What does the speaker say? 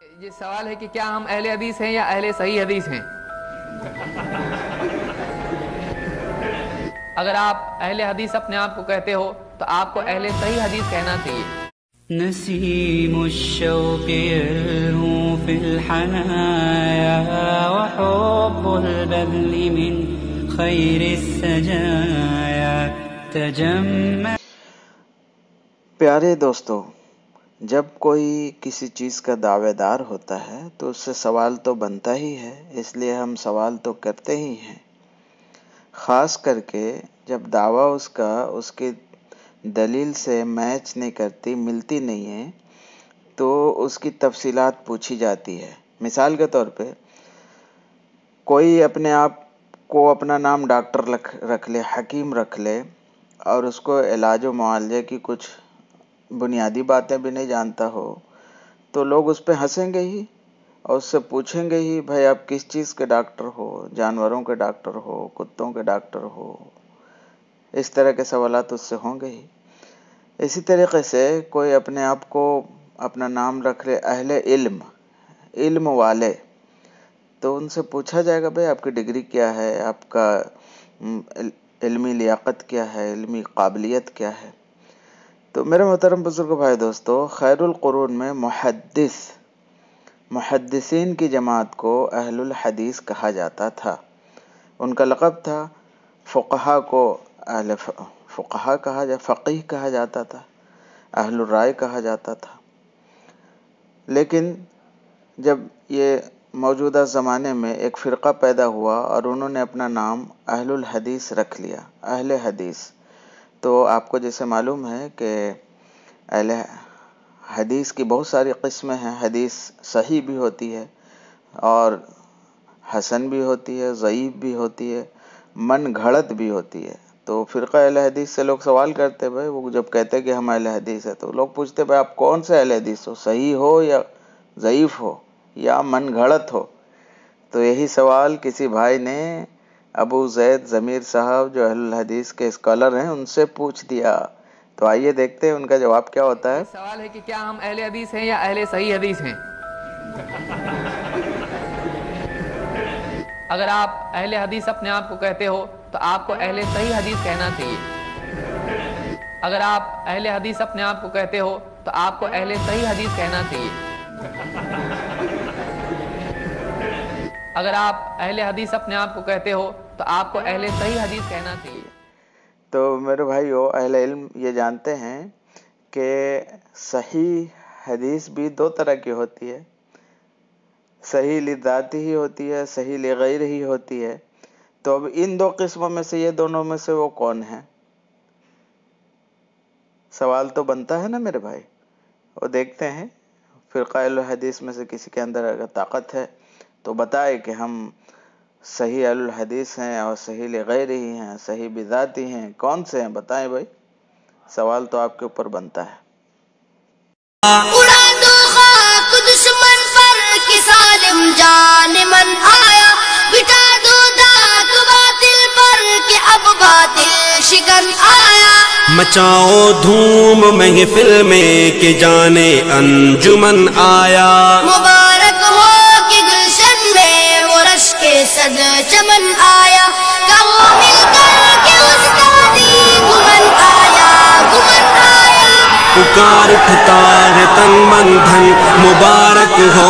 یہ سوال ہے کہ کیا ہم اہل حدیث ہیں یا اہل صحیح حدیث ہیں؟ اگر آپ اہل حدیث اپنے آپ کو کہتے ہو تو آپ کو اہل صحیح حدیث کہنا چاہیے۔ نسیم الشوق يلهو في الحنايا وحب البذل من خير السجايا تجمل۔ پیارے دوستو، جب کوئی کسی چیز کا دعوے دار ہوتا ہے تو اس سے سوال تو بنتا ہی ہے، اس لیے ہم سوال تو کرتے ہی ہیں، خاص کر کے جب دعویٰ اس کی دلیل سے میچ نہیں کرتی، ملتی نہیں ہے تو اس کی تفصیلات پوچھی جاتی ہے۔ مثال کے طور پہ کوئی اپنے آپ کو اپنا نام ڈاکٹر رکھ لے، حکیم رکھ لے، اور اس کو علاج و معالجے کی کچھ بنیادی باتیں بھی نہیں جانتا ہو تو لوگ اس پہ ہنسیں گے ہی اور اس سے پوچھیں گے ہی، بھائی آپ کس چیز کے ڈاکٹر ہو؟ جانوروں کے ڈاکٹر ہو، کتوں کے ڈاکٹر ہو؟ اس طرح کے سوالات اس سے ہوں گے ہی۔ اسی طریقے سے کوئی اپنے آپ کو اپنا نام رکھ لے اہل علم والے، تو ان سے پوچھا جائے گا بھائی آپ کی ڈگری کیا ہے، آپ کا علمی لیاقت کیا ہے، علمی قابلیت کیا ہے۔ تو میرے محترم بزرگ بھائی دوستو، خیر القرون میں محدثین کی جماعت کو اہل الحدیث کہا جاتا تھا۔ ان کا لقب تھا، فقہا کو اہل فقہا فقیہ کہا جاتا تھا، اہل الرائے کہا جاتا تھا۔ لیکن جب یہ موجودہ زمانے میں ایک فرقہ پیدا ہوا اور انہوں نے اپنا نام اہل الحدیث رکھ لیا، اہل حدیث، تو آپ کو جیسے معلوم ہے کہ اہل حدیث کی بہت ساری قسمیں ہیں۔ حدیث صحیح بھی ہوتی ہے اور حسن بھی ہوتی ہے، ضعیف بھی ہوتی ہے، من گھڑت بھی ہوتی ہے۔ تو فرقہ اہل حدیث سے لوگ سوال کرتے، بھائی وہ جب کہتے کہ ہم اہل حدیث ہیں تو لوگ پوچھتے، بھائی آپ کون سے اہل حدیث ہو؟ صحیح ہو یا ضعیف ہو یا من گھڑت ہو؟ تو یہی سوال کسی بھائی نے ابو زید ضمیر صاحب جو اہل الحدیث کے اسکالر ہیں ان سے پوچھ دیا۔ تو آئیے دیکھتے ہیں ان کا جواب کیا ہوتا ہے۔ یہ سوال ہے کہ کیا ہم اہل حدیث ہیں یا اہل صحیح حدیث ہیں؟ اگر آپ اہل حدیث اپنے آپ کو کہتے ہو تو آپ کو اہل صحیح حدیث کہنا چاہیے۔ اگر آپ اہل حدیث اپنے آپ کو کہتے ہو تو آپ کو اہل صحیح حدیث کہنا چاہیے۔ اگر آپ اہل حدیث اپنے آپ کو کہتے ہو تو آپ کو اہل صحیح حدیث کہنا چاہیے۔ تو میرے بھائیو، اہل علم یہ جانتے ہیں کہ صحیح حدیث بھی دو طرح کی ہوتی ہے، صحیح لذاتی ہی ہوتی ہے، صحیح لغیر ہی ہوتی ہے۔ تو اب ان دو قسموں میں سے یہ دونوں میں سے وہ کون ہیں؟ سوال تو بنتا ہے نا میرے بھائی۔ وہ دیکھتے ہیں فرقہ اہل حدیث میں سے کسی کے اندر اگر طاقت ہے تو بتائے کہ ہم صحیح اہل الحدیث ہیں اور صحیح لغیر ہی ہیں، صحیح بذاتی ہیں، کون سے ہیں بتائیں بھائی۔ سوال تو آپ کے اوپر بنتا ہے۔ اڑا دو خاک دشمن پر کہ ظالم جان من آیا، بٹا دو داغ باطل پر کہ اب باطل شکن آیا، مچاؤ دھوم محفل میں کہ جانے انجمن آیا، مبارک ہو کہ گلشن میں وہ رش کے صد چمن آیا، کہو مل کر کہ استادی گمن آیا، گمن آیا، پکار اٹھتا ہے تن من دھن، مبارک ہو